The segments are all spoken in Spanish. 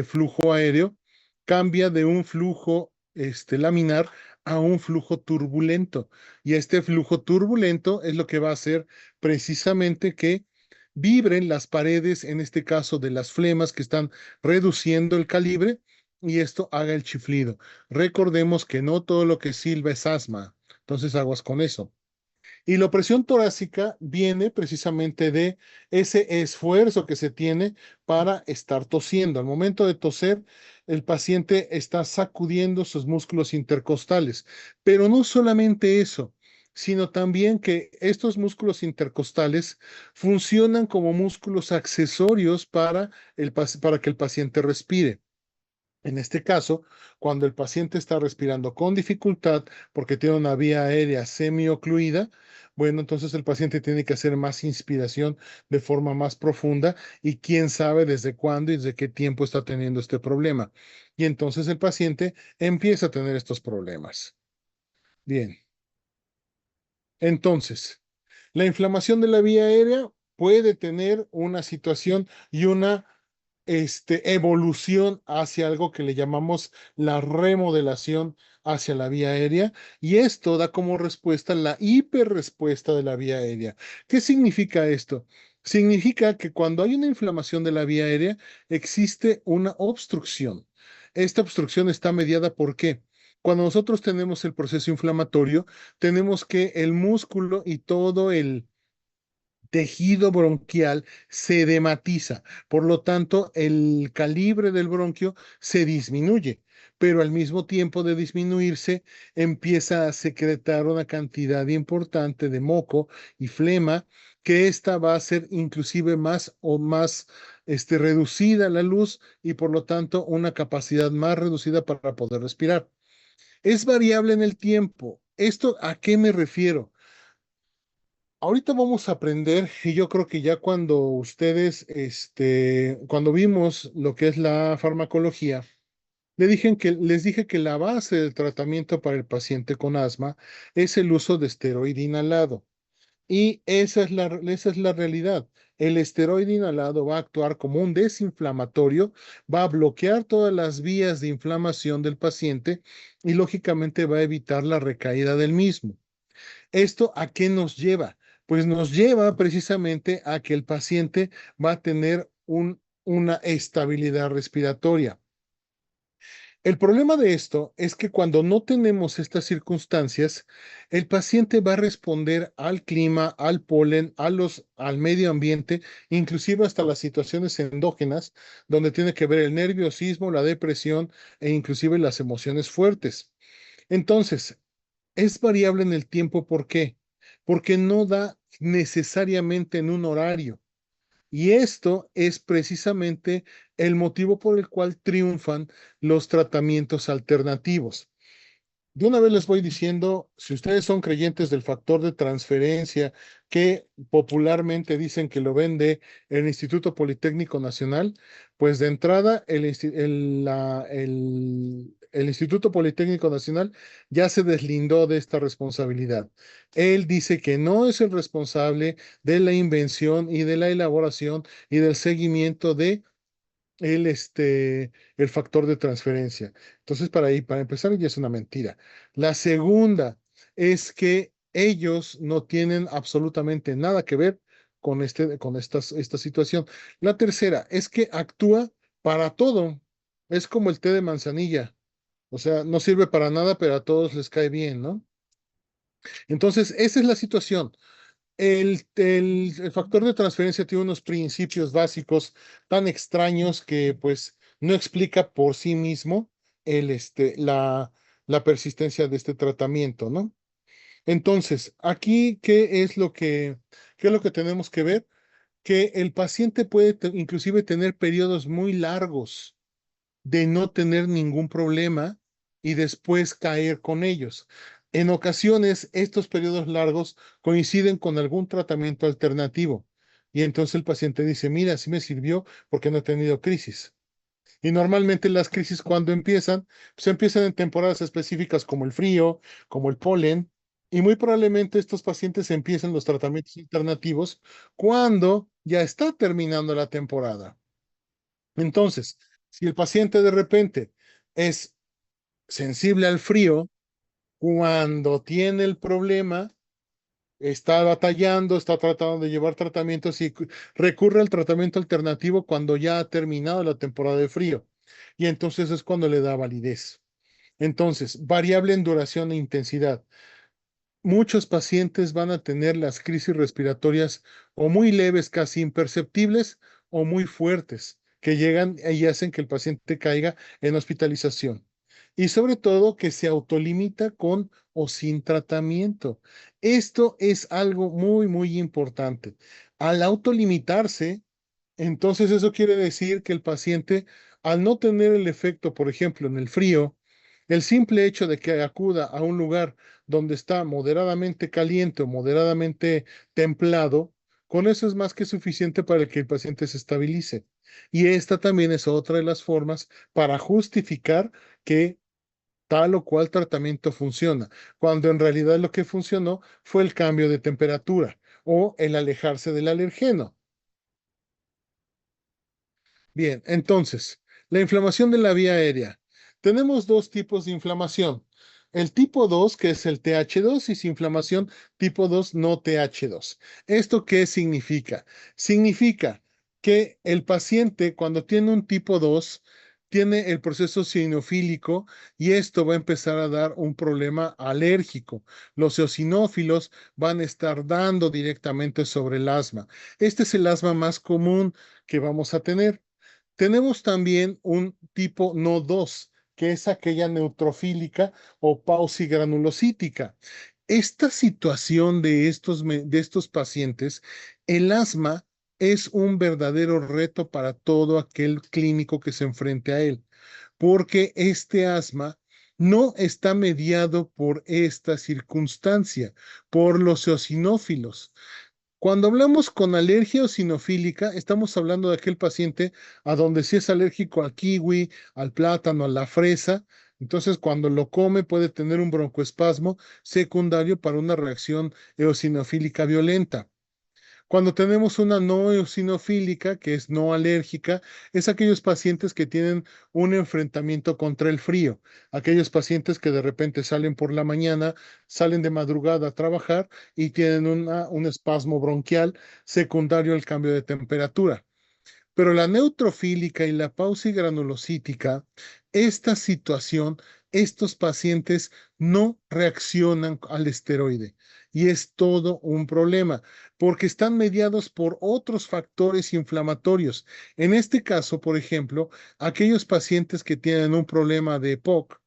flujo aéreo cambia de un flujo laminar a un flujo turbulento. Y este flujo turbulento es lo que va a hacer precisamente que vibren las paredes, en este caso de las flemas que están reduciendo el calibre, y esto haga el chiflido. Recordemos que no todo lo que silba es asma, entonces aguas con eso. Y la opresión torácica viene precisamente de ese esfuerzo que se tiene para estar tosiendo. Al momento de toser, el paciente está sacudiendo sus músculos intercostales. Pero no solamente eso, sino también que estos músculos intercostales funcionan como músculos accesorios para que el paciente respire. En este caso, cuando el paciente está respirando con dificultad porque tiene una vía aérea semiocluida, bueno, entonces el paciente tiene que hacer más inspiración de forma más profunda y quién sabe desde cuándo y desde qué tiempo está teniendo este problema. Y entonces el paciente empieza a tener estos problemas. Bien, entonces, la inflamación de la vía aérea puede tener una situación y una evolución hacia algo que le llamamos la remodelación hacia la vía aérea, y esto da como respuesta la hiperrespuesta de la vía aérea. ¿Qué significa esto? Significa que cuando hay una inflamación de la vía aérea, existe una obstrucción. Esta obstrucción está mediada por qué? Cuando nosotros tenemos el proceso inflamatorio, tenemos que el músculo y todo el tejido bronquial se edematiza. Por lo tanto, el calibre del bronquio se disminuye, pero al mismo tiempo de disminuirse, empieza a secretar una cantidad importante de moco y flema, que esta va a ser inclusive más o más reducida la luz y por lo tanto una capacidad más reducida para poder respirar. Es variable en el tiempo. ¿Esto a qué me refiero? Ahorita vamos a aprender, y yo creo que ya cuando ustedes, cuando vimos lo que es la farmacología, les dije que la base del tratamiento para el paciente con asma es el uso de esteroide inhalado. Y esa es la realidad. El esteroide inhalado va a actuar como un desinflamatorio, va a bloquear todas las vías de inflamación del paciente y lógicamente va a evitar la recaída del mismo. ¿Esto a qué nos lleva? Pues nos lleva precisamente a que el paciente va a tener una estabilidad respiratoria. El problema de esto es que cuando no tenemos estas circunstancias, el paciente va a responder al clima, al polen, al medio ambiente, inclusive hasta las situaciones endógenas, donde tiene que ver el nerviosismo, la depresión e inclusive las emociones fuertes. Entonces, es variable en el tiempo, ¿por qué? Porque no da necesariamente en un horario. Y esto es precisamente el motivo por el cual triunfan los tratamientos alternativos. De una vez les voy diciendo, si ustedes son creyentes del factor de transferencia, que popularmente dicen que lo vende el Instituto Politécnico Nacional, pues de entrada el Instituto Politécnico Nacional ya se deslindó de esta responsabilidad. Él dice que no es el responsable de la invención y de la elaboración y del seguimiento de el factor de transferencia. Entonces, para empezar, ya es una mentira. La segunda es que ellos no tienen absolutamente nada que ver con esta situación. La tercera es que actúa para todo. Es como el té de manzanilla. O sea, no sirve para nada, pero a todos les cae bien, ¿no? Entonces, esa es la situación. El factor de transferencia tiene unos principios básicos tan extraños que pues no explica por sí mismo la persistencia de este tratamiento, ¿no? Entonces, aquí, qué es lo que tenemos que ver? Que el paciente puede inclusive tener periodos muy largos de no tener ningún problema y después caer con ellos. En ocasiones, estos periodos largos coinciden con algún tratamiento alternativo y entonces el paciente dice, mira, sí me sirvió porque no he tenido crisis. Y normalmente las crisis cuando empiezan, pues empiezan en temporadas específicas como el frío, como el polen, y muy probablemente estos pacientes empiezan los tratamientos alternativos cuando ya está terminando la temporada. Entonces, Si el paciente de repente es sensible al frío, cuando tiene el problema, está batallando, está tratando de llevar tratamientos y recurre al tratamiento alternativo cuando ya ha terminado la temporada de frío. Y entonces es cuando le da validez. Entonces, variable en duración e intensidad. Muchos pacientes van a tener las crisis respiratorias o muy leves, casi imperceptibles, o muy fuertes, que llegan y hacen que el paciente caiga en hospitalización. Y sobre todo que se autolimita con o sin tratamiento. Esto es algo muy, muy importante. Al autolimitarse, entonces eso quiere decir que el paciente, al no tener el efecto, por ejemplo, en el frío, el simple hecho de que acuda a un lugar donde está moderadamente caliente o moderadamente templado, con eso es más que suficiente para que el paciente se estabilice. Y esta también es otra de las formas para justificar que tal o cual tratamiento funciona, cuando en realidad lo que funcionó fue el cambio de temperatura o el alejarse del alergeno. Bien, entonces, la inflamación de la vía aérea. Tenemos dos tipos de inflamación. El tipo 2, que es el TH2, y inflamación tipo 2, no TH2. ¿Esto qué significa? Significa que el paciente, cuando tiene un tipo 2, tiene el proceso eosinofílico y esto va a empezar a dar un problema alérgico. Los eosinófilos van a estar dando directamente sobre el asma. Este es el asma más común que vamos a tener. Tenemos también un tipo no 2, que es aquella neutrofílica o pausigranulocítica. Esta situación de estos pacientes, el asma es un verdadero reto para todo aquel clínico que se enfrente a él, porque este asma no está mediado por esta circunstancia, por los eosinófilos. Cuando hablamos con alergia eosinofílica, estamos hablando de aquel paciente a donde sí es alérgico al kiwi, al plátano, a la fresa. Entonces, cuando lo come puede tener un broncoespasmo secundario para una reacción eosinofílica violenta. Cuando tenemos una no eosinofílica, que es no alérgica, es aquellos pacientes que tienen un enfrentamiento contra el frío, aquellos pacientes que de repente salen por la mañana, salen de madrugada a trabajar y tienen un espasmo bronquial secundario al cambio de temperatura. Pero la neutrofílica y la pausigranulocítica, esta situación, estos pacientes no reaccionan al esteroide. Y es todo un problema, porque están mediados por otros factores inflamatorios. En este caso, por ejemplo, aquellos pacientes que tienen un problema de EPOC,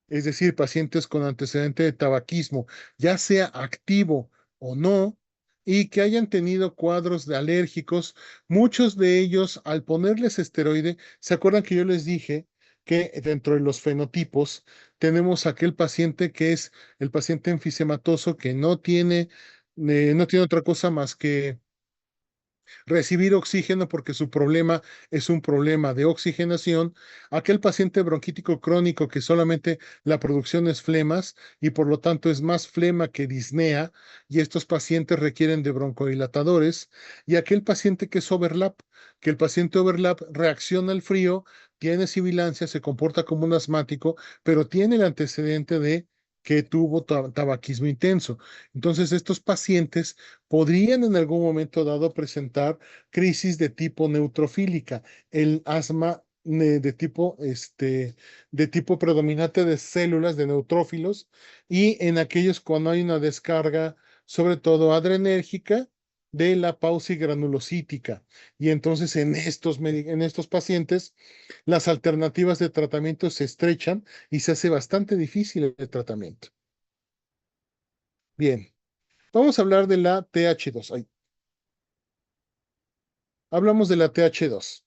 es decir, pacientes con antecedente de tabaquismo, ya sea activo o no, y que hayan tenido cuadros de alérgicos, muchos de ellos al ponerles esteroide, ¿se acuerdan que yo les dije que dentro de los fenotipos tenemos aquel paciente que es el paciente enfisematoso que no tiene otra cosa más que recibir oxígeno porque su problema es un problema de oxigenación, aquel paciente bronquítico crónico que solamente la producción es flemas y por lo tanto es más flema que disnea y estos pacientes requieren de broncodilatadores, y aquel paciente que es overlap, que el paciente overlap reacciona al frío, tiene sibilancia, se comporta como un asmático, pero tiene el antecedente de que tuvo tabaquismo intenso. Entonces, estos pacientes podrían en algún momento dado presentar crisis de tipo neutrofílica, el asma de tipo predominante de células de neutrófilos, y en aquellos cuando hay una descarga, sobre todo adrenérgica, de la pausigranulocítica. Y entonces en estos pacientes las alternativas de tratamiento se estrechan y se hace bastante difícil el tratamiento. Bien, vamos a hablar de la TH2. Hablamos de la TH2.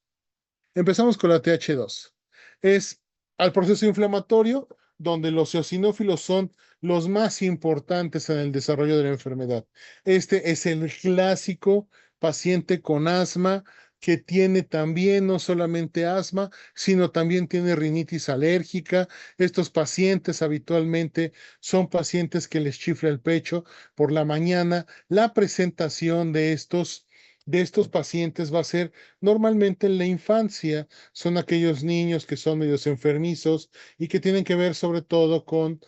Empezamos con la TH2. Es al proceso inflamatorio donde los eosinófilos son los más importantes en el desarrollo de la enfermedad. Este es el clásico paciente con asma que tiene también no solamente asma, sino también tiene rinitis alérgica. Estos pacientes habitualmente son pacientes que les chifla el pecho por la mañana. La presentación de estos de estos pacientes va a ser normalmente en la infancia. Son aquellos niños que son medios enfermizos y que tienen que ver sobre todo con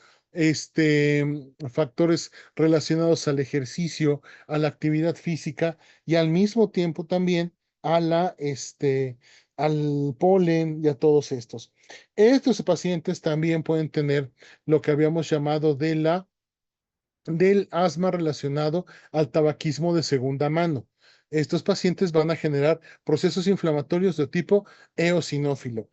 factores relacionados al ejercicio, a la actividad física y al mismo tiempo también a al polen y a todos estos. Estos pacientes también pueden tener lo que habíamos llamado del asma relacionado al tabaquismo de segunda mano. Estos pacientes van a generar procesos inflamatorios de tipo eosinófilo.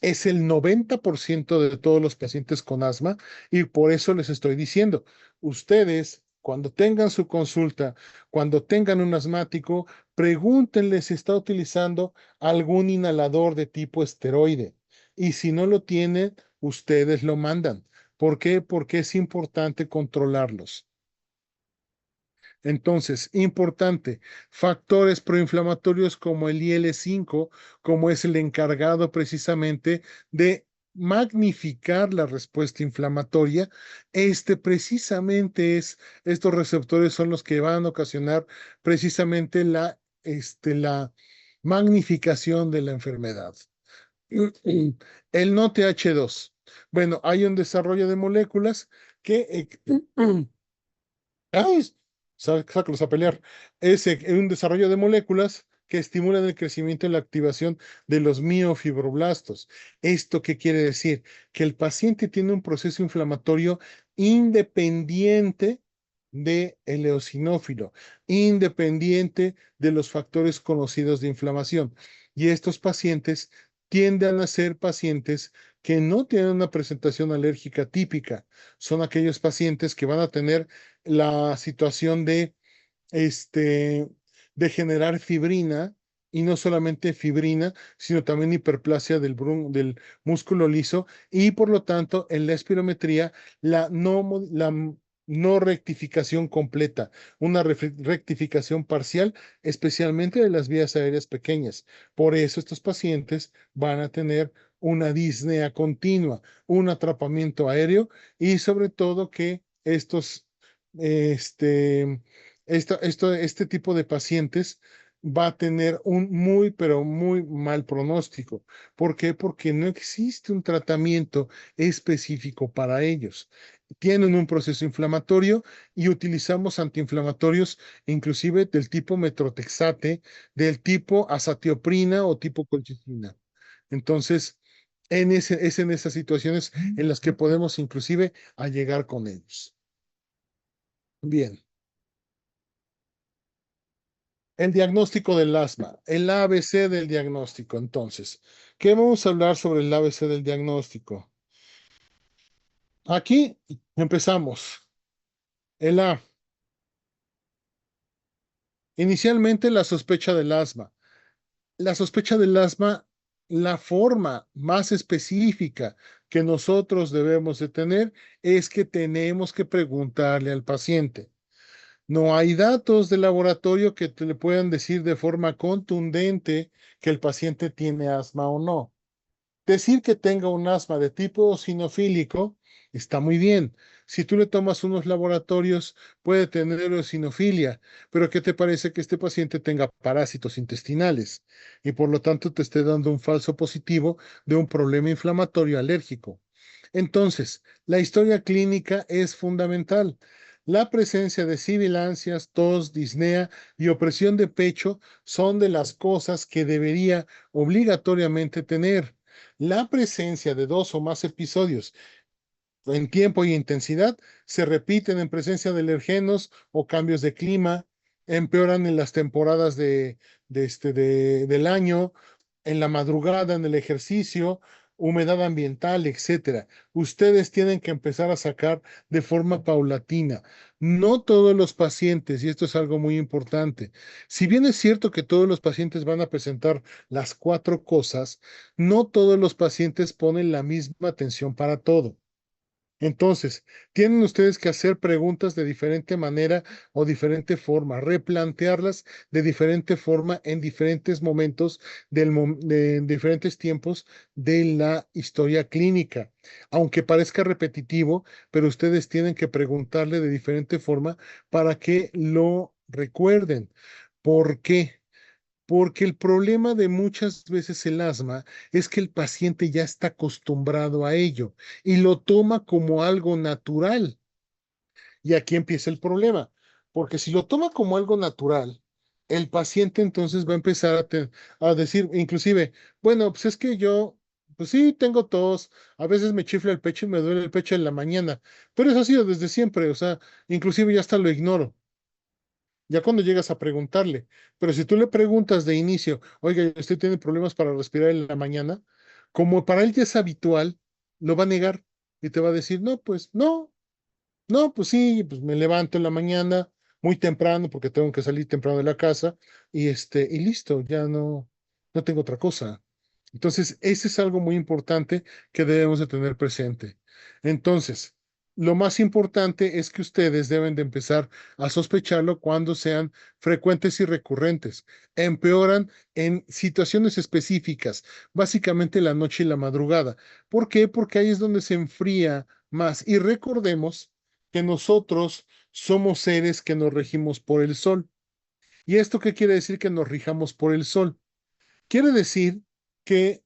Es el 90% de todos los pacientes con asma y por eso les estoy diciendo, ustedes cuando tengan su consulta, cuando tengan un asmático, pregúntenle si está utilizando algún inhalador de tipo esteroide. Y si no lo tienen, ustedes lo mandan. ¿Por qué? Porque es importante controlarlos. Entonces, importante, factores proinflamatorios como el IL-5, como es el encargado precisamente de magnificar la respuesta inflamatoria, precisamente estos receptores son los que van a ocasionar precisamente la magnificación de la enfermedad. El no TH2. Bueno, hay un desarrollo de moléculas que Ay, sácalos a pelear. Es un desarrollo de moléculas que estimulan el crecimiento y la activación de los miofibroblastos. ¿Esto qué quiere decir? Que el paciente tiene un proceso inflamatorio independiente del eosinófilo, independiente de los factores conocidos de inflamación. Y estos pacientes tienden a ser pacientes que no tienen una presentación alérgica típica. Son aquellos pacientes que van a tener la situación este, de generar fibrina, y no solamente fibrina, sino también hiperplasia del músculo liso, y por lo tanto en la espirometría la no rectificación completa, una rectificación parcial, especialmente de las vías aéreas pequeñas. Por eso estos pacientes van a tener una disnea continua, un atrapamiento aéreo y sobre todo que este, este tipo de pacientes va a tener un muy, pero muy mal pronóstico. ¿Por qué? Porque no existe un tratamiento específico para ellos. Tienen un proceso inflamatorio y utilizamos antiinflamatorios, inclusive del tipo metrotexate, del tipo azatioprina o tipo colchicina. Entonces, es en esas situaciones en las que podemos inclusive a llegar con ellos. Bien. El diagnóstico del asma, el ABC del diagnóstico. Entonces, ¿qué vamos a hablar sobre el ABC del diagnóstico? Aquí empezamos. El A. Inicialmente la sospecha del asma. La sospecha del asma, la forma más específica que nosotros debemos de tener es que tenemos que preguntarle al paciente. No hay datos de laboratorio que te le puedan decir de forma contundente que el paciente tiene asma o no. Decir que tenga un asma de tipo eosinofílico está muy bien. Si tú le tomas unos laboratorios, puede tener eosinofilia, pero ¿qué te parece que este paciente tenga parásitos intestinales y por lo tanto te esté dando un falso positivo de un problema inflamatorio alérgico? Entonces, la historia clínica es fundamental. La presencia de sibilancias, tos, disnea y opresión de pecho son de las cosas que debería obligatoriamente tener. La presencia de dos o más episodios en tiempo y intensidad se repiten en presencia de alergenos o cambios de clima, empeoran en las temporadas del año, en la madrugada, en el ejercicio, humedad ambiental, etcétera. Ustedes tienen que empezar a sacar de forma paulatina. No todos los pacientes, y esto es algo muy importante, si bien es cierto que todos los pacientes van a presentar las cuatro cosas, no todos los pacientes ponen la misma atención para todo. Entonces, tienen ustedes que hacer preguntas de diferente manera o diferente forma, replantearlas de diferente forma en diferentes momentos en diferentes tiempos de la historia clínica. Aunque parezca repetitivo, pero ustedes tienen que preguntarle de diferente forma para que lo recuerden. ¿Por qué? Porque el problema de muchas veces el asma es que el paciente ya está acostumbrado a ello y lo toma como algo natural. Y aquí empieza el problema, porque si lo toma como algo natural, el paciente entonces va a empezar a decir, inclusive, bueno, pues es que yo, pues sí, tengo tos, a veces me chifla el pecho y me duele el pecho en la mañana, pero eso ha sido desde siempre, o sea, inclusive ya hasta lo ignoro, ya cuando llegas a preguntarle, pero si tú le preguntas de inicio, oiga, usted tiene problemas para respirar en la mañana, como para él ya es habitual, lo va a negar y te va a decir, no, pues no. No, pues sí, pues me levanto en la mañana muy temprano porque tengo que salir temprano de la casa y listo, ya no tengo otra cosa. Entonces, ese es algo muy importante que debemos de tener presente. Entonces, lo más importante es que ustedes deben de empezar a sospecharlo cuando sean frecuentes y recurrentes. Empeoran en situaciones específicas, básicamente la noche y la madrugada. ¿Por qué? Porque ahí es donde se enfría más. Y recordemos que nosotros somos seres que nos regimos por el sol. ¿Y esto qué quiere decir que nos rijamos por el sol? Quiere decir que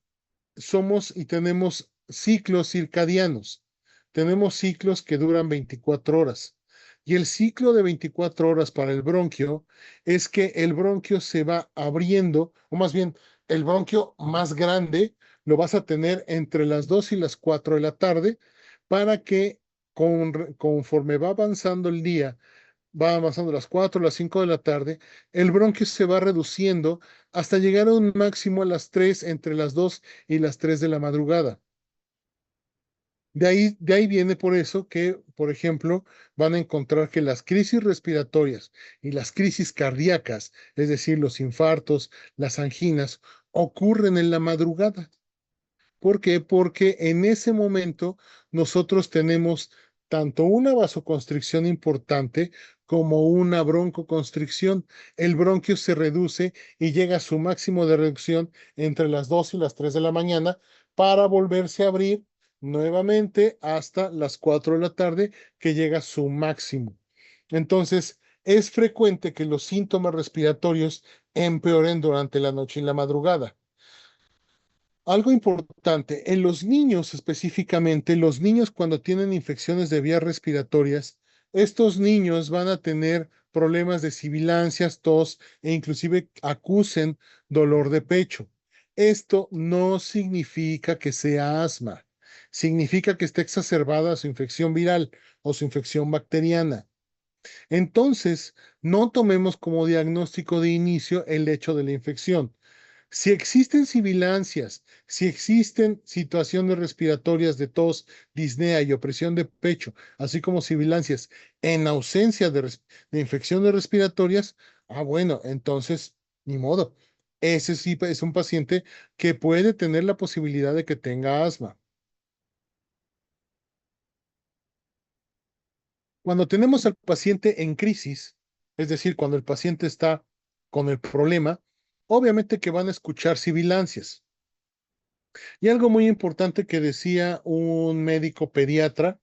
somos y tenemos ciclos circadianos. Tenemos ciclos que duran 24 horas. Y el ciclo de 24 horas para el bronquio es que el bronquio se va abriendo, o más bien, el bronquio más grande lo vas a tener entre las 2 y las 4 de la tarde para que conforme va avanzando el día, va avanzando las 4 las 5 de la tarde, el bronquio se va reduciendo hasta llegar a un máximo a las 3 entre las 2 y las 3 de la madrugada. De ahí viene por eso que, por ejemplo, van a encontrar que las crisis respiratorias y las crisis cardíacas, es decir, los infartos, las anginas, ocurren en la madrugada. ¿Por qué? Porque en ese momento nosotros tenemos tanto una vasoconstricción importante como una broncoconstricción. El bronquio se reduce y llega a su máximo de reducción entre las 2 y las 3 de la mañana para volverse a abrir nuevamente hasta las 4 de la tarde, que llega a su máximo. Entonces, es frecuente que los síntomas respiratorios empeoren durante la noche y la madrugada. Algo importante, en los niños específicamente, los niños cuando tienen infecciones de vías respiratorias, estos niños van a tener problemas de sibilancias, tos e inclusive acusen dolor de pecho. Esto no significa que sea asma, significa que está exacerbada su infección viral o su infección bacteriana. Entonces, no tomemos como diagnóstico de inicio el hecho de la infección. Si existen sibilancias, si existen situaciones respiratorias de tos, disnea y opresión de pecho, así como sibilancias en ausencia de infecciones respiratorias, bueno, entonces, ni modo. Ese sí es un paciente que puede tener la posibilidad de que tenga asma. Cuando tenemos al paciente en crisis, es decir, cuando el paciente está con el problema, obviamente que van a escuchar sibilancias. Y algo muy importante que decía un médico pediatra,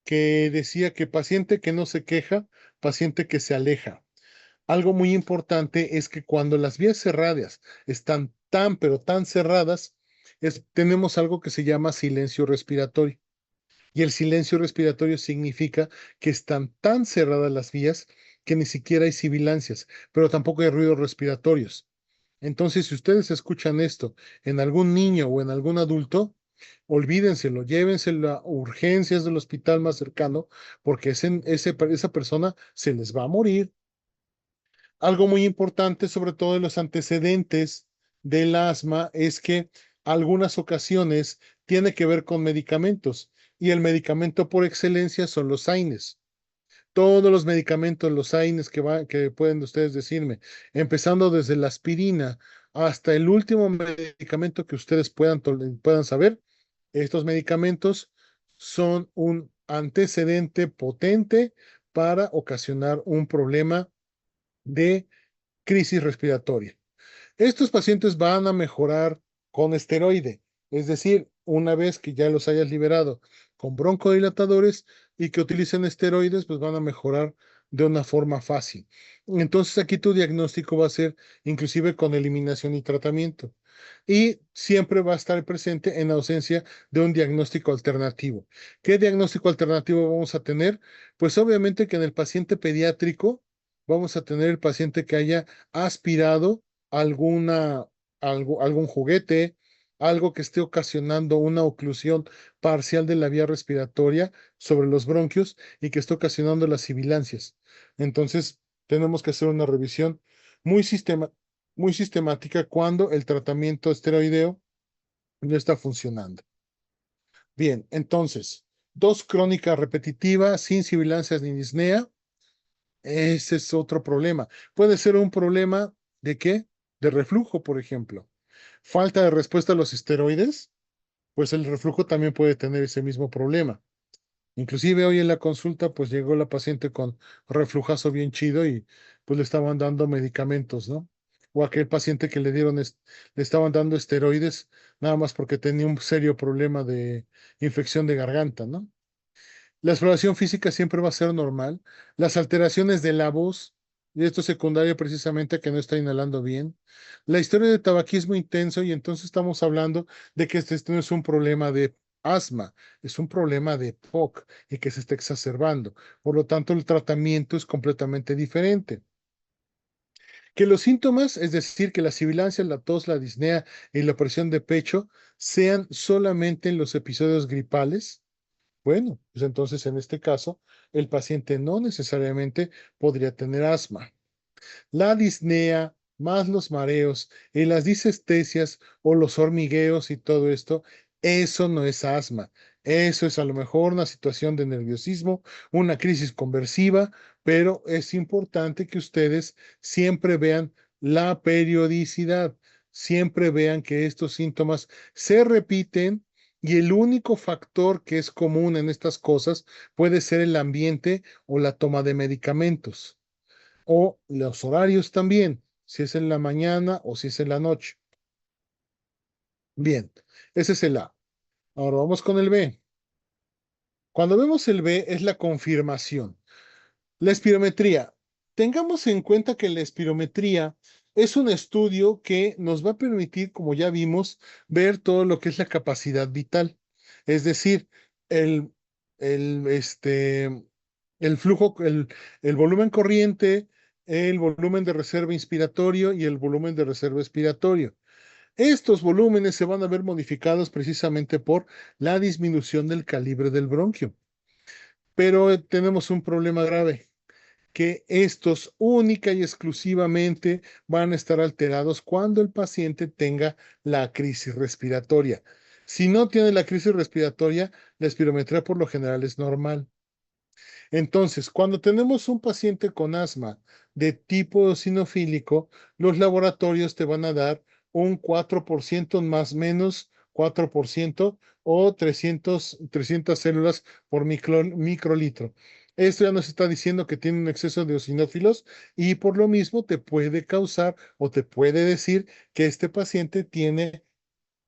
que decía que paciente que no se queja, paciente que se aleja. Algo muy importante es que cuando las vías cerradas están tan, pero tan cerradas, tenemos algo que se llama silencio respiratorio. Y el silencio respiratorio significa que están tan cerradas las vías que ni siquiera hay sibilancias, pero tampoco hay ruidos respiratorios. Entonces, si ustedes escuchan esto en algún niño o en algún adulto, olvídenselo, llévenselo a urgencias del hospital más cercano, porque esa persona se les va a morir. Algo muy importante, sobre todo en los antecedentes del asma, es que algunas ocasiones tiene que ver con medicamentos, y el medicamento por excelencia son los AINES. Todos los medicamentos, los AINES que pueden ustedes decirme, empezando desde la aspirina hasta el último medicamento que ustedes puedan saber, estos medicamentos son un antecedente potente para ocasionar un problema de crisis respiratoria. Estos pacientes van a mejorar con esteroide, es decir, una vez que ya los hayas liberado con broncodilatadores y que utilicen esteroides, pues van a mejorar de una forma fácil. Entonces aquí tu diagnóstico va a ser inclusive con eliminación y tratamiento. Y siempre va a estar presente en ausencia de un diagnóstico alternativo. ¿Qué diagnóstico alternativo vamos a tener? Pues obviamente que en el paciente pediátrico vamos a tener el paciente que haya aspirado alguna, algún juguete, algo que esté ocasionando una oclusión parcial de la vía respiratoria sobre los bronquios y que esté ocasionando las sibilancias. Entonces, tenemos que hacer una revisión muy, muy sistemática cuando el tratamiento esteroideo no está funcionando. Bien, entonces, tos crónica repetitiva sin sibilancias ni disnea, ese es otro problema. Puede ser un problema de qué? De reflujo, por ejemplo. Falta de respuesta a los esteroides, pues el reflujo también puede tener ese mismo problema. Inclusive hoy en la consulta, pues llegó la paciente con reflujazo bien chido y pues le estaban dando medicamentos, ¿no? O aquel paciente que le dieron, le estaban dando esteroides nada más porque tenía un serio problema de infección de garganta, ¿no? La exploración física siempre va a ser normal. Las alteraciones de la voz, y esto es secundario precisamente a que no está inhalando bien. La historia de tabaquismo intenso, y entonces estamos hablando de que este no es un problema de asma, es un problema de POC y que se está exacerbando. Por lo tanto, el tratamiento es completamente diferente. Que los síntomas, es decir, que la sibilancia, la tos, la disnea y la presión de pecho sean solamente en los episodios gripales. Bueno, pues entonces en este caso, el paciente no necesariamente podría tener asma. La disnea, más los mareos y las disestesias o los hormigueos y todo esto, eso no es asma. Eso es a lo mejor una situación de nerviosismo, una crisis conversiva, pero es importante que ustedes siempre vean la periodicidad, siempre vean que estos síntomas se repiten y el único factor que es común en estas cosas puede ser el ambiente o la toma de medicamentos o los horarios también, si es en la mañana o si es en la noche. Bien, ese es el A. Ahora vamos con el B. Cuando vemos el B es la confirmación. La espirometría. Tengamos en cuenta que la espirometría es un estudio que nos va a permitir, como ya vimos, ver todo lo que es la capacidad vital. Es decir, el, el, este, el flujo, el volumen corriente, el volumen de reserva inspiratorio y el volumen de reserva expiratorio. Estos volúmenes se van a ver modificados precisamente por la disminución del calibre del bronquio. Pero tenemos un problema grave que estos única y exclusivamente van a estar alterados cuando el paciente tenga la crisis respiratoria. Si no tiene la crisis respiratoria, la espirometría por lo general es normal. Entonces, cuando tenemos un paciente con asma de tipo eosinofílico, los laboratorios te van a dar un 4% más menos 4% o 300 células por microlitro. Esto ya nos está diciendo que tiene un exceso de eosinófilos y por lo mismo te puede causar o te puede decir que este paciente tiene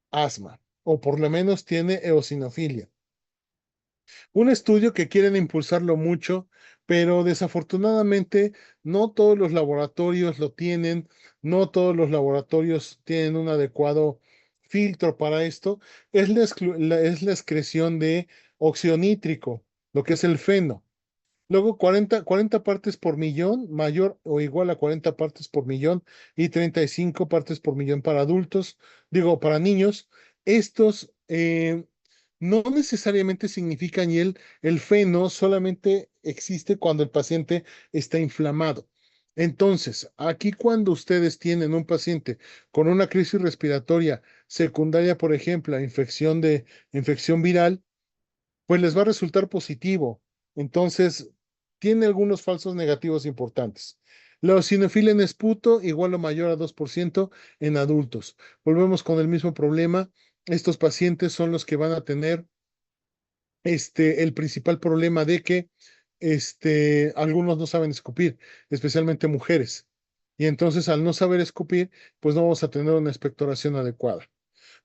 asma o por lo menos tiene eosinofilia. Un estudio que quieren impulsarlo mucho, pero desafortunadamente no todos los laboratorios lo tienen, no todos los laboratorios tienen un adecuado filtro para esto, es la excreción de óxido nítrico, lo que es el feno. Luego 40 partes por millón, mayor o igual a 40 partes por millón y 35 partes por millón para adultos, digo, para niños. Estos no necesariamente significan y el feno solamente existe cuando el paciente está inflamado. Entonces, aquí cuando ustedes tienen un paciente con una crisis respiratoria secundaria, por ejemplo, a infección viral, pues les va a resultar positivo. Entonces, tiene algunos falsos negativos importantes. La eosinofilia en esputo igual o mayor a 2% en adultos. Volvemos con el mismo problema. Estos pacientes son los que van a tener el principal problema de que algunos no saben escupir, especialmente mujeres. Y entonces, al no saber escupir, pues no vamos a tener una expectoración adecuada.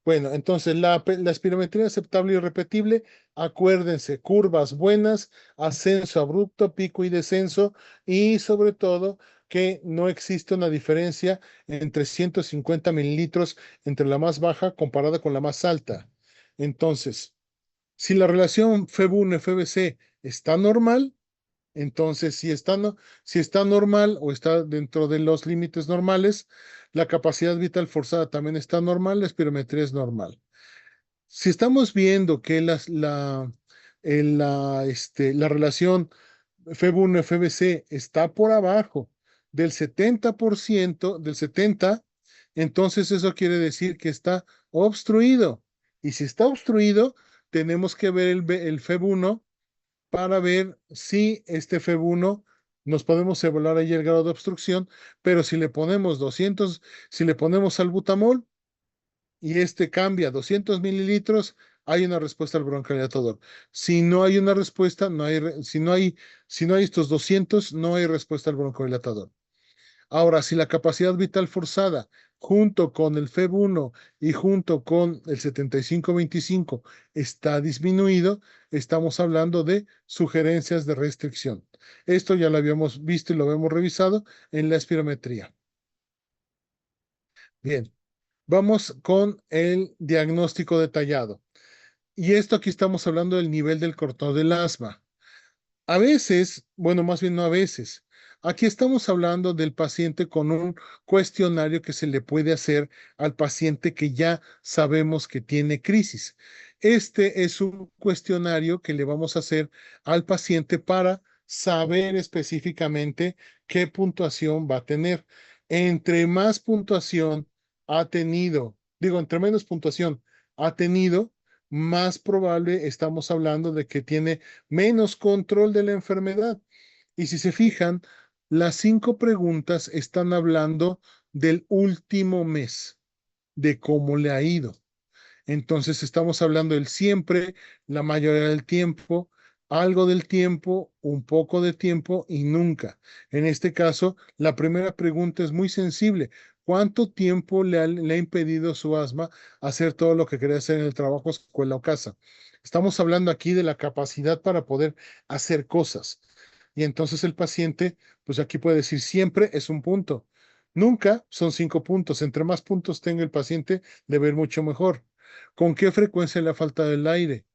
Bueno, entonces la espirometría aceptable y repetible, acuérdense, curvas buenas, ascenso abrupto, pico y descenso, y sobre todo que no existe una diferencia entre 150 mililitros entre la más baja comparada con la más alta. Entonces, si la relación FeB1-FeBC está normal, entonces si está normal o está dentro de los límites normales, la capacidad vital forzada también está normal, la espirometría es normal. Si estamos viendo que la relación FeB1-FeBC está por abajo del 70%, del 70, entonces eso quiere decir que está obstruido. Y si está obstruido, tenemos que ver el FeB1 para ver si este FeB1 nos podemos evaluar ahí el grado de obstrucción, pero si le ponemos 200, si le ponemos salbutamol, y este cambia 200 mililitros, hay una respuesta al broncodilatador. Si no hay una respuesta, si no hay estos 200, no hay respuesta al broncodilatador. Ahora, si la capacidad vital forzada, junto con el FeB1 y junto con el 75-25 está disminuido, estamos hablando de sugerencias de restricción. Esto ya lo habíamos visto y lo habíamos revisado en la espirometría. Bien, vamos con el diagnóstico detallado. Y esto aquí estamos hablando del nivel del cortor del asma. A veces, bueno, más bien no a veces. Aquí estamos hablando del paciente con un cuestionario que se le puede hacer al paciente que ya sabemos que tiene crisis. Este es un cuestionario que le vamos a hacer al paciente para saber específicamente qué puntuación va a tener. Entre más puntuación ha tenido, digo, entre menos puntuación ha tenido, más probable estamos hablando de que tiene menos control de la enfermedad. Y si se fijan, las 5 preguntas están hablando del último mes, de cómo le ha ido. Entonces estamos hablando del siempre, la mayoría del tiempo, algo del tiempo, un poco de tiempo y nunca. En este caso, la primera pregunta es muy sensible. ¿Cuánto tiempo le ha impedido su asma hacer todo lo que quería hacer en el trabajo, escuela o casa? Estamos hablando aquí de la capacidad para poder hacer cosas. Y entonces el paciente, pues aquí puede decir siempre es un punto. Nunca son 5 puntos. Entre más puntos tenga el paciente, debe ir mucho mejor. ¿Con qué frecuencia le ha faltado el aire?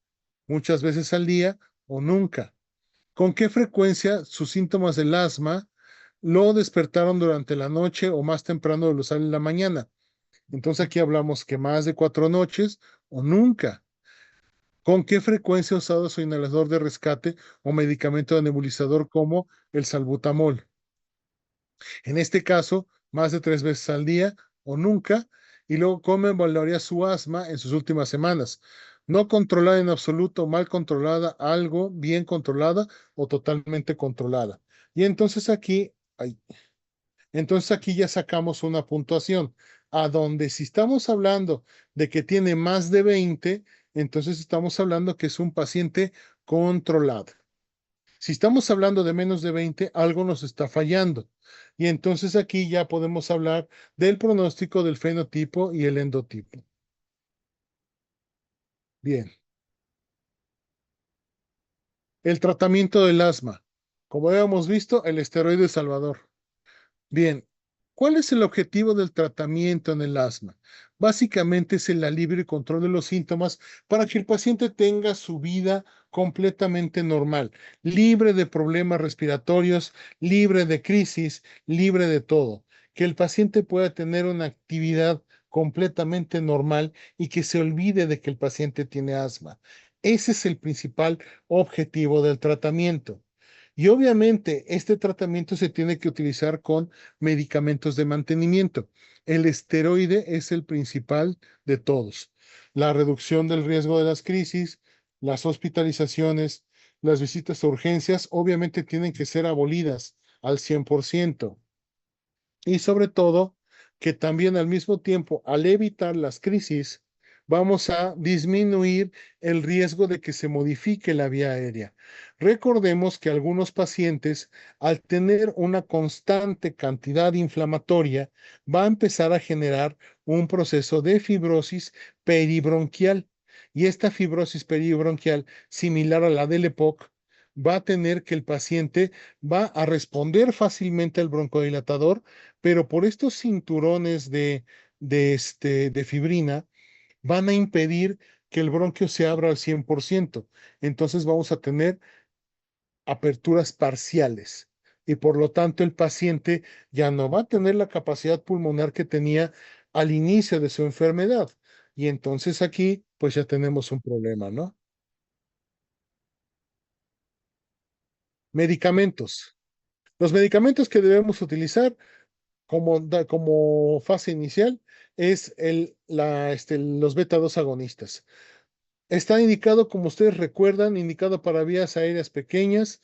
¿Muchas veces al día o nunca? ¿Con qué frecuencia sus síntomas del asma lo despertaron durante la noche o más temprano de lo sale en la mañana? Entonces aquí hablamos que más de 4 noches o nunca. ¿Con qué frecuencia ha usado su inhalador de rescate o medicamento de nebulizador como el salbutamol? En este caso, más de 3 veces al día o nunca. Y luego, ¿cómo evaluaría su asma en sus últimas semanas? No controlada en absoluto, mal controlada, algo, bien controlada o totalmente controlada. Y entonces aquí ya sacamos una puntuación, a donde si estamos hablando de que tiene más de 20, entonces estamos hablando que es un paciente controlado. Si estamos hablando de menos de 20, algo nos está fallando. Y entonces aquí ya podemos hablar del pronóstico del fenotipo y el endotipo. Bien, el tratamiento del asma. Como habíamos visto, el esteroide salvador. Bien, ¿cuál es el objetivo del tratamiento en el asma? Básicamente es el alivio y control de los síntomas para que el paciente tenga su vida completamente normal, libre de problemas respiratorios, libre de crisis, libre de todo. Que el paciente pueda tener una actividad completamente normal y que se olvide de que el paciente tiene asma. Ese es el principal objetivo del tratamiento. Y obviamente este tratamiento se tiene que utilizar con medicamentos de mantenimiento. El esteroide es el principal de todos. La reducción del riesgo de las crisis, las hospitalizaciones, las visitas a urgencias, obviamente tienen que ser abolidas al 100%. Y sobre todo, que también al mismo tiempo, al evitar las crisis, vamos a disminuir el riesgo de que se modifique la vía aérea. Recordemos que algunos pacientes, al tener una constante cantidad inflamatoria, va a empezar a generar un proceso de fibrosis peribronquial. Y esta fibrosis peribronquial, similar a la del EPOC, va a tener que el paciente va a responder fácilmente al broncodilatador, pero por estos cinturones de fibrina van a impedir que el bronquio se abra al 100%. Entonces vamos a tener aperturas parciales y por lo tanto el paciente ya no va a tener la capacidad pulmonar que tenía al inicio de su enfermedad. Y entonces aquí pues ya tenemos un problema, ¿no? Medicamentos. Los medicamentos que debemos utilizar como fase inicial es los beta 2 agonistas. Está indicado, como ustedes recuerdan, indicado para vías aéreas pequeñas.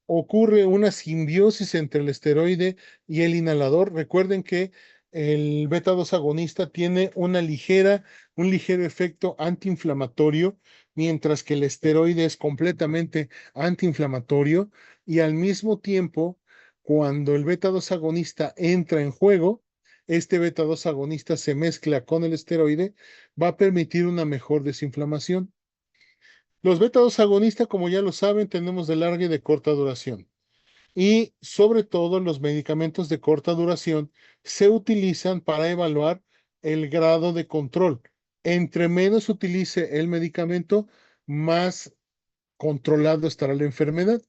Ocurre una simbiosis entre el esteroide y el inhalador. Recuerden que el beta 2 agonista tiene un ligero efecto antiinflamatorio, mientras que el esteroide es completamente antiinflamatorio y al mismo tiempo, cuando el beta 2 agonista entra en juego, este beta 2 agonista se mezcla con el esteroide, va a permitir una mejor desinflamación. Los beta 2 agonistas, como ya lo saben, tenemos de larga y de corta duración. Y sobre todo los medicamentos de corta duración se utilizan para evaluar el grado de control. Entre menos utilice el medicamento, más controlado estará la enfermedad.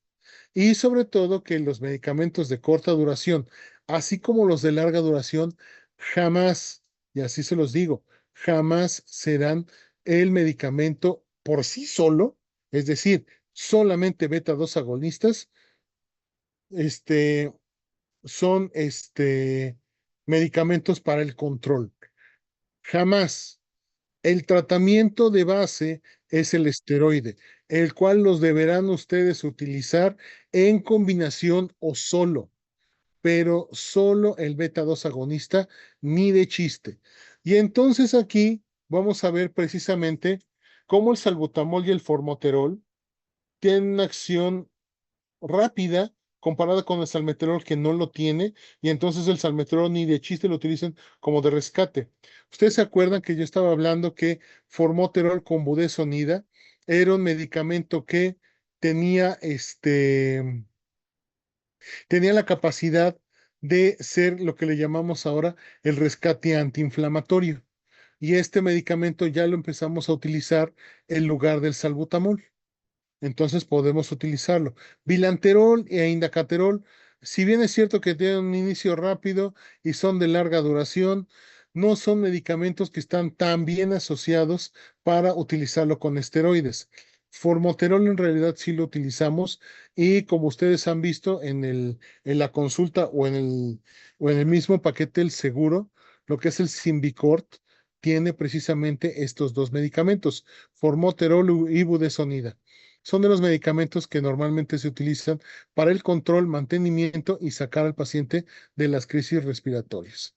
Y sobre todo que los medicamentos de corta duración, así como los de larga duración, jamás, y así se los digo, jamás serán el medicamento por sí solo, es decir, solamente beta 2 agonistas, este, son medicamentos para el control. Jamás. El tratamiento de base es el esteroide, el cual los deberán ustedes utilizar en combinación o solo, pero solo el beta 2 agonista, ni de chiste. Y entonces aquí vamos a ver precisamente cómo el salbutamol y el formoterol tienen una acción rápida comparada con el salmeterol que no lo tiene, y entonces el salmeterol ni de chiste lo utilizan como de rescate. Ustedes se acuerdan que yo estaba hablando que formoterol con budesonida era un medicamento que tenía, tenía la capacidad de ser lo que le llamamos ahora el rescate antiinflamatorio. Y este medicamento ya lo empezamos a utilizar en lugar del salbutamol, entonces podemos utilizarlo. Bilanterol e indacaterol, si bien es cierto que tienen un inicio rápido y son de larga duración, no son medicamentos que están tan bien asociados para utilizarlo con esteroides. Formoterol en realidad sí lo utilizamos y como ustedes han visto en la consulta o en el mismo paquete del seguro, lo que es el Symbicort tiene precisamente estos dos medicamentos, formoterol y budesonida. Son de los medicamentos que normalmente se utilizan para el control, mantenimiento y sacar al paciente de las crisis respiratorias.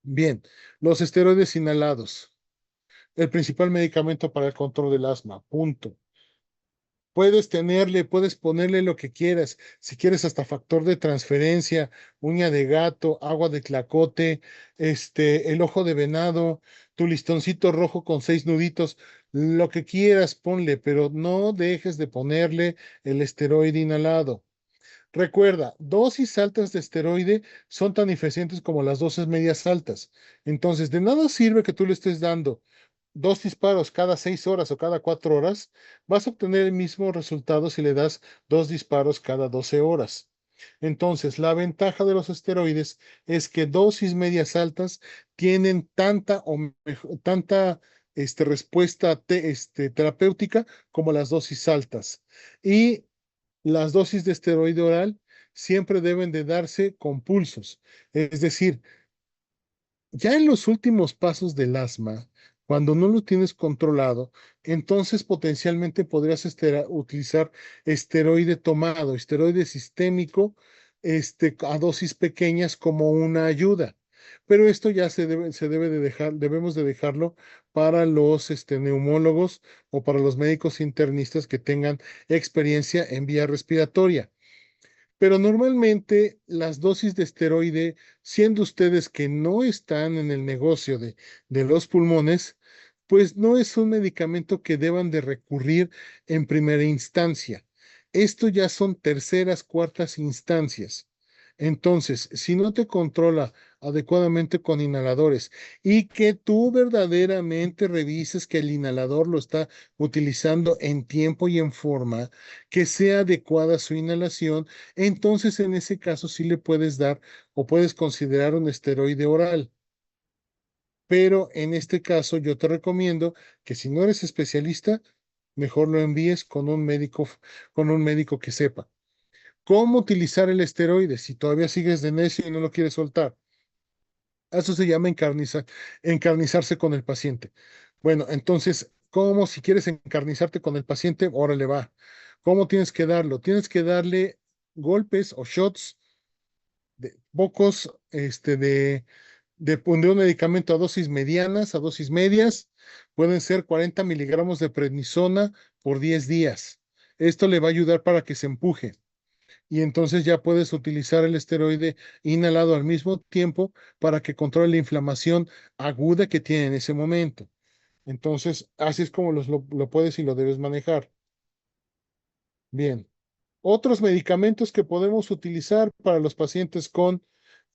Bien, los esteroides inhalados, el principal medicamento para el control del asma, punto. Puedes ponerle lo que quieras, si quieres hasta factor de transferencia, uña de gato, agua de clacote, el ojo de venado, tu listoncito rojo con 6 nuditos, lo que quieras ponle, pero no dejes de ponerle el esteroide inhalado. Recuerda, dosis altas de esteroide son tan eficientes como las dosis medias altas. Entonces, de nada sirve que tú le estés dando 2 disparos cada 6 horas o cada 4 horas, vas a obtener el mismo resultado si le das 2 disparos cada 12 horas. Entonces, la ventaja de los esteroides es que dosis medias altas tienen tanta respuesta terapéutica como las dosis altas. Y las dosis de esteroide oral siempre deben de darse con pulsos. Es decir, ya en los últimos pasos del asma, cuando no lo tienes controlado, entonces potencialmente podrías utilizar esteroide tomado, esteroide sistémico, a dosis pequeñas como una ayuda. pero esto ya se debe de dejar, debemos de dejarlo para los neumólogos o para los médicos internistas que tengan experiencia en vía respiratoria. Pero normalmente las dosis de esteroide, siendo ustedes que no están en el negocio de los pulmones, pues no es un medicamento que deban de recurrir en primera instancia. Esto ya son terceras, cuartas instancias. Entonces, si no te controla adecuadamente con inhaladores y que tú verdaderamente revises que el inhalador lo está utilizando en tiempo y en forma, que sea adecuada su inhalación, entonces en ese caso sí le puedes dar o puedes considerar un esteroide oral. Pero en este caso yo te recomiendo que si no eres especialista, mejor lo envíes con un médico que sepa. ¿Cómo utilizar el esteroide si todavía sigues de necio y no lo quieres soltar? Eso se llama encarnizarse con el paciente. Bueno, entonces, ¿cómo si quieres encarnizarte con el paciente? Órale va. ¿Cómo tienes que darlo? Tienes que darle golpes o shots de pocos, de un medicamento a dosis medianas, a dosis medias. Pueden ser 40 miligramos de prednisona por 10 días. Esto le va a ayudar para que se empuje y entonces ya puedes utilizar el esteroide inhalado al mismo tiempo para que controle la inflamación aguda que tiene en ese momento. Entonces, así es como lo puedes y lo debes manejar. Bien. Otros medicamentos que podemos utilizar para los pacientes con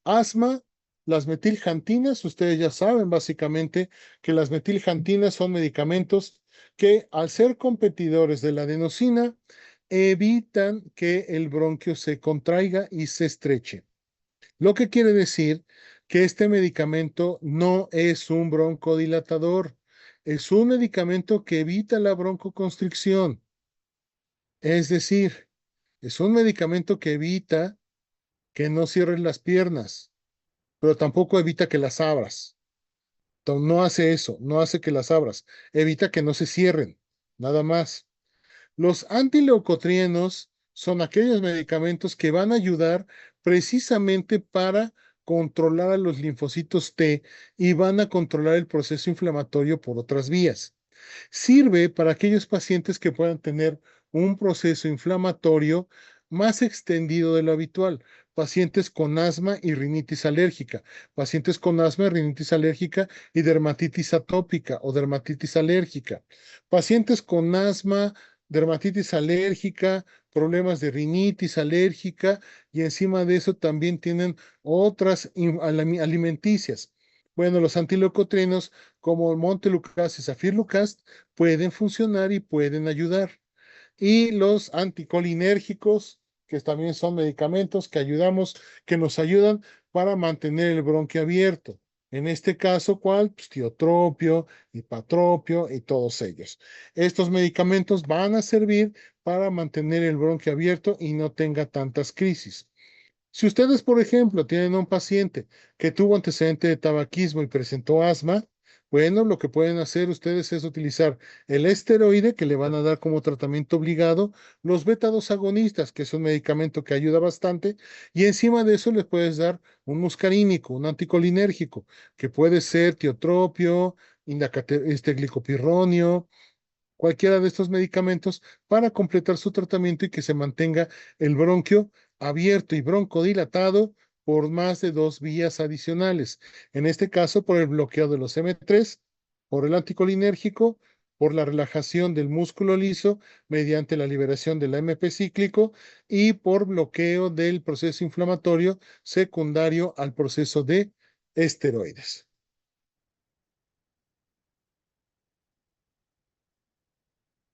asma, las metiljantinas, ustedes ya saben básicamente que las metiljantinas son medicamentos que al ser competidores de la adenosina, evitan que el bronquio se contraiga y se estreche. Lo que quiere decir que este medicamento no es un broncodilatador, es un medicamento que evita la broncoconstricción. Es decir, es un medicamento que evita que no cierres las piernas, pero tampoco evita que las abras. No hace eso, no hace que las abras, evita que no se cierren, nada más. Los antileucotrienos son aquellos medicamentos que van a ayudar precisamente para controlar a los linfocitos T y van a controlar el proceso inflamatorio por otras vías. Sirve para aquellos pacientes que puedan tener un proceso inflamatorio más extendido de lo habitual. Pacientes con asma y rinitis alérgica, pacientes con asma, rinitis alérgica y dermatitis atópica o dermatitis alérgica, pacientes con asma, dermatitis alérgica, problemas de rinitis alérgica y encima de eso también tienen otras alimenticias. Bueno, los antileucotrienos como Montelukast y Safirlukast pueden funcionar y pueden ayudar. Y los anticolinérgicos, que también son medicamentos que nos ayudan para mantener el bronquio abierto. En este caso, ¿cuál? Pues, tiotropio, hipatropio y todos ellos. Estos medicamentos van a servir para mantener el bronquio abierto y no tenga tantas crisis. Si ustedes, por ejemplo, tienen un paciente que tuvo antecedente de tabaquismo y presentó asma, bueno, lo que pueden hacer ustedes es utilizar el esteroide que le van a dar como tratamiento obligado, los beta-2 agonistas, que es un medicamento que ayuda bastante, y encima de eso les puedes dar un muscarínico, un anticolinérgico, que puede ser tiotropio, glicopirronio, cualquiera de estos medicamentos para completar su tratamiento y que se mantenga el bronquio abierto y broncodilatado por más de 2 vías adicionales. En este caso, por el bloqueo de los M3, por el anticolinérgico, por la relajación del músculo liso mediante la liberación del AMP cíclico y por bloqueo del proceso inflamatorio secundario al proceso de esteroides.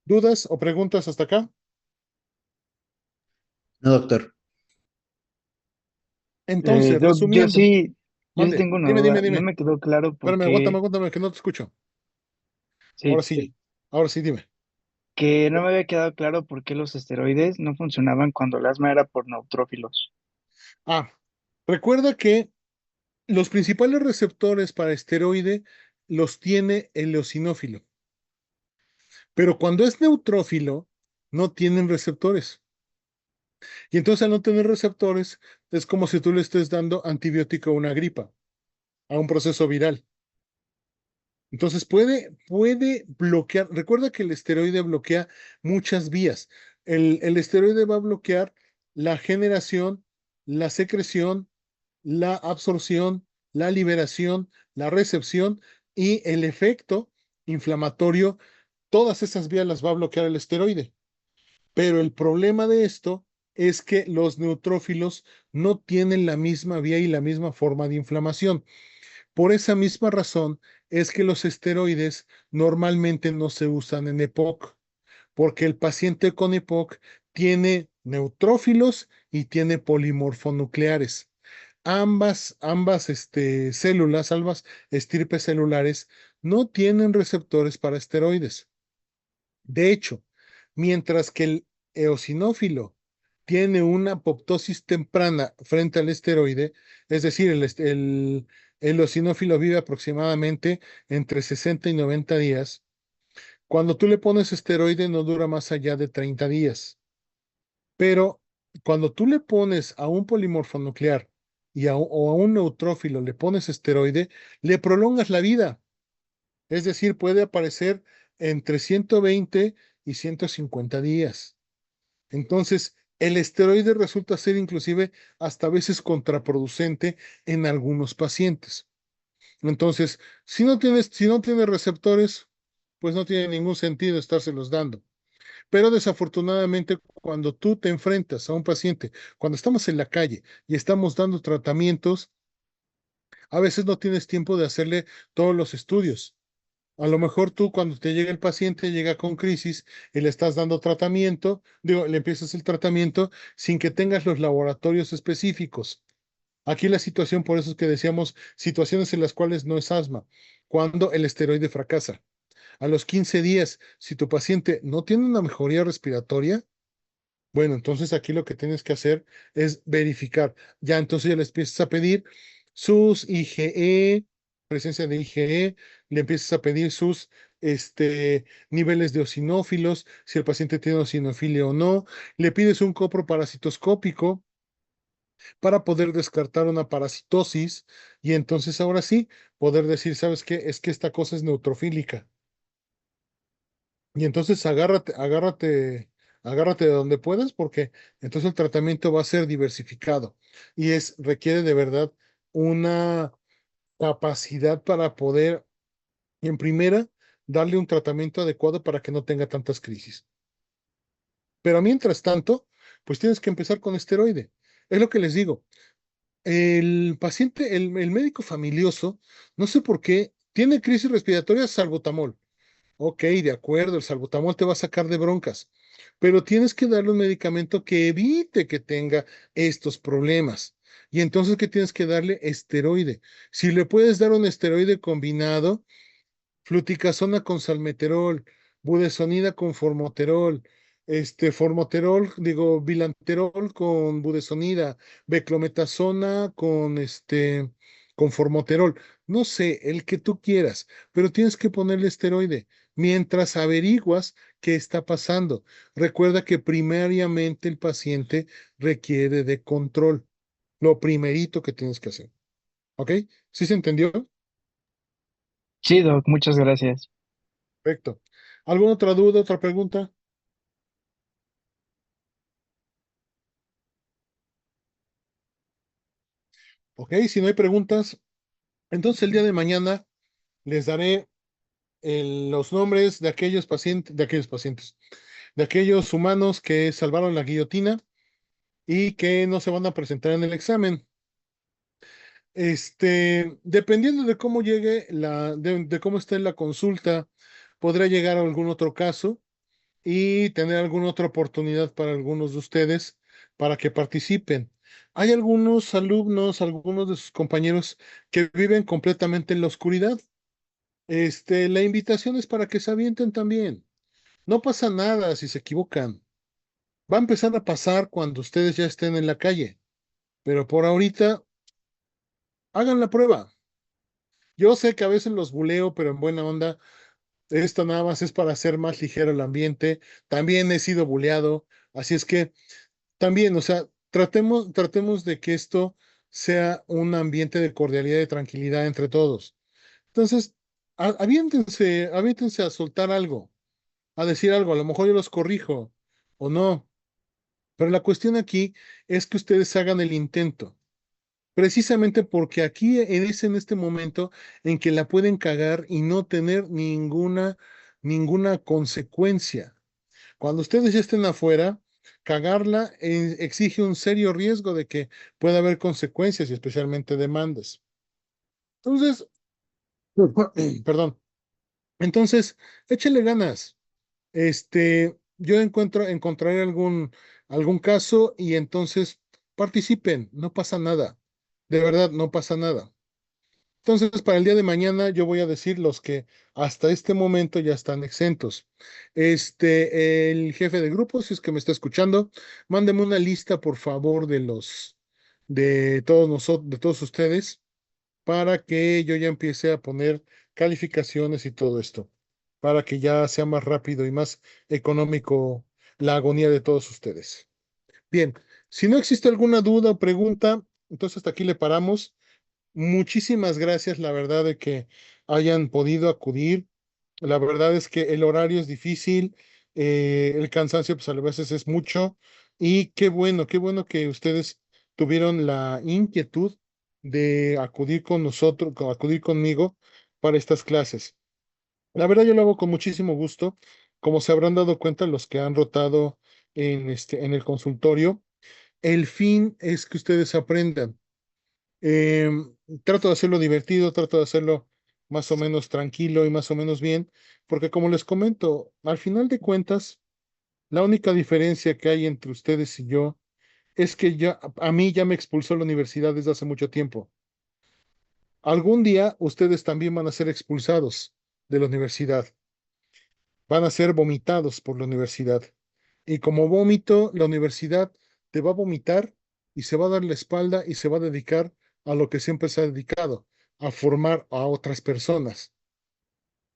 ¿Dudas o preguntas hasta acá? No, doctor. Entonces, Doc, resumiendo, yo sí mande, tengo una dime, duda. dime, No dime. me quedó claro por Espérame, qué, aguántame, que no te escucho. sí, Ahora sí, dime. que no me había quedado claro por qué los esteroides no funcionaban cuando el asma era por neutrófilos. Ah, recuerda que los principales receptores para esteroide los tiene el eosinófilo, pero cuando es neutrófilo, no tienen receptores. Y entonces al no tener receptores, es como si tú le estés dando antibiótico a una gripa. a un proceso viral. Entonces puede bloquear. Recuerda que el esteroide bloquea muchas vías. El esteroide va a bloquear la generación, la secreción, la absorción, la liberación, la recepción y el efecto inflamatorio. Todas esas vías las va a bloquear el esteroide. Pero el problema de esto es que los neutrófilos no tienen la misma vía y la misma forma de inflamación. Por esa misma razón es que los esteroides normalmente no se usan en EPOC, porque el paciente con EPOC tiene neutrófilos y tiene polimorfonucleares. Ambas células, ambas estirpes celulares, no tienen receptores para esteroides. De hecho, mientras que el eosinófilo tiene una apoptosis temprana frente al esteroide, es decir, el eosinófilo vive aproximadamente entre 60 y 90 días. Cuando tú le pones esteroide no dura más allá de 30 días. Pero cuando tú le pones a un polimorfonuclear o a un neutrófilo le pones esteroide, le prolongas la vida. Es decir, puede aparecer entre 120 y 150 días. Entonces, el esteroide resulta ser inclusive hasta a veces contraproducente en algunos pacientes. Entonces, si no tienes receptores, pues no tiene ningún sentido estárselos dando. Pero desafortunadamente, cuando tú te enfrentas a un paciente, cuando estamos en la calle y estamos dando tratamientos, a veces no tienes tiempo de hacerle todos los estudios. A lo mejor tú cuando te llega el paciente, llega con crisis y le estás dando tratamiento, digo, le empiezas el tratamiento sin que tengas los laboratorios específicos. Aquí la situación, por eso es que decíamos situaciones en las cuales no es asma, cuando el esteroide fracasa. A los 15 días, si tu paciente no tiene una mejoría respiratoria, bueno, entonces aquí lo que tienes que hacer es verificar. Ya entonces ya les empiezas a pedir sus IgE, presencia de IgE, le empiezas a pedir sus niveles de eosinófilos, si el paciente tiene eosinofilia o no, le pides un coproparasitoscópico para poder descartar una parasitosis y entonces ahora sí poder decir, ¿sabes qué? Es que esta cosa es neutrofílica. Y entonces agárrate de donde puedas, porque entonces el tratamiento va a ser diversificado y requiere de verdad una capacidad para poder, en primera, darle un tratamiento adecuado para que no tenga tantas crisis. Pero mientras tanto, pues tienes que empezar con esteroide. Es lo que les digo. El paciente, el médico familioso, no sé por qué, tiene crisis respiratoria salbutamol. Ok, de acuerdo, el salbutamol te va a sacar de broncas, pero tienes que darle un medicamento que evite que tenga estos problemas. Y entonces, ¿qué tienes que darle? Esteroide. Si le puedes dar un esteroide combinado, fluticasona con salmeterol, budesonida con formoterol, bilanterol con budesonida, beclometasona con formoterol. No sé, el que tú quieras, pero tienes que ponerle esteroide mientras averiguas qué está pasando. Recuerda que primariamente el paciente requiere de control. Lo primerito que tienes que hacer. ¿Ok? ¿Sí se entendió? Sí, Doc, muchas gracias. Perfecto. ¿Alguna otra duda, otra pregunta? Ok, si no hay preguntas, entonces el día de mañana les daré los nombres de aquellos humanos que salvaron la guillotina y que no se van a presentar en el examen. Dependiendo de cómo llegue de cómo esté la consulta, podrá llegar a algún otro caso y tener alguna otra oportunidad para algunos de ustedes para que participen. Hay algunos alumnos, algunos de sus compañeros que viven completamente en la oscuridad. La invitación es para que se avienten también. No pasa nada si se equivocan. Va a empezar a pasar cuando ustedes ya estén en la calle, pero por ahorita hagan la prueba. Yo sé que a veces los buleo, pero en buena onda. Esto nada más es para hacer más ligero el ambiente. También he sido buleado, así es que también, o sea, tratemos de que esto sea un ambiente de cordialidad y de tranquilidad entre todos. Entonces, aviéntense a soltar algo, a decir algo, a lo mejor yo los corrijo o no, pero la cuestión aquí es que ustedes hagan el intento, precisamente porque aquí es en este momento en que la pueden cagar y no tener ninguna consecuencia. Cuando ustedes ya estén afuera, cagarla exige un serio riesgo de que pueda haber consecuencias y especialmente demandas. Entonces, perdón, entonces, échenle ganas. Yo encontraré algún caso y entonces participen, no pasa nada. De verdad, no pasa nada. Entonces, para el día de mañana yo voy a decir los que hasta este momento ya están exentos. El jefe de grupo, si es que me está escuchando, mándeme una lista, por favor, de todos nosotros, de todos ustedes, para que yo ya empiece a poner calificaciones y todo esto, para que ya sea más rápido y más económico la agonía de todos ustedes. Bien, si no existe alguna duda o pregunta, entonces hasta aquí le paramos. Muchísimas gracias, la verdad, de que hayan podido acudir. La verdad es que el horario es difícil, el cansancio pues a veces es mucho y qué bueno que ustedes tuvieron la inquietud de acudir con nosotros, acudir conmigo para estas clases. La verdad yo lo hago con muchísimo gusto, como se habrán dado cuenta los que han rotado en el consultorio. El fin es que ustedes aprendan. Trato de hacerlo divertido, trato de hacerlo más o menos tranquilo y más o menos bien, porque como les comento, al final de cuentas, la única diferencia que hay entre ustedes y yo es que ya, a mí ya me expulsó la universidad desde hace mucho tiempo. Algún día ustedes también van a ser expulsados de la universidad, van a ser vomitados por la universidad. Y como vómito, la universidad te va a vomitar y se va a dar la espalda y se va a dedicar a lo que siempre se ha dedicado, a formar a otras personas.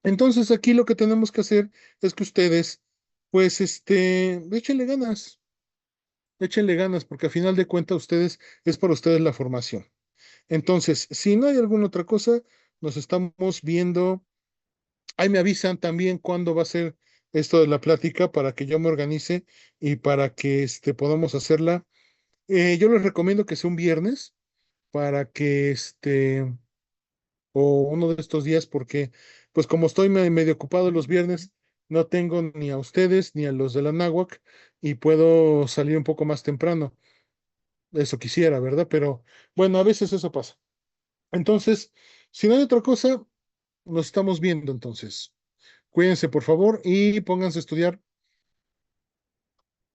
Entonces aquí lo que tenemos que hacer es que ustedes, pues, échenle ganas, porque a final de cuentas ustedes, es para ustedes la formación. Entonces, si no hay alguna otra cosa, nos estamos viendo. Ahí me avisan también cuándo va a ser esto de la plática para que yo me organice y para que podamos hacerla. Yo les recomiendo que sea un viernes para que o uno de estos días, porque pues como estoy medio ocupado los viernes, no tengo ni a ustedes ni a los de la náhuac y puedo salir un poco más temprano. Eso quisiera, ¿verdad? Pero bueno, a veces eso pasa. Entonces, si no hay otra cosa, nos estamos viendo entonces. Cuídense, por favor, y pónganse a estudiar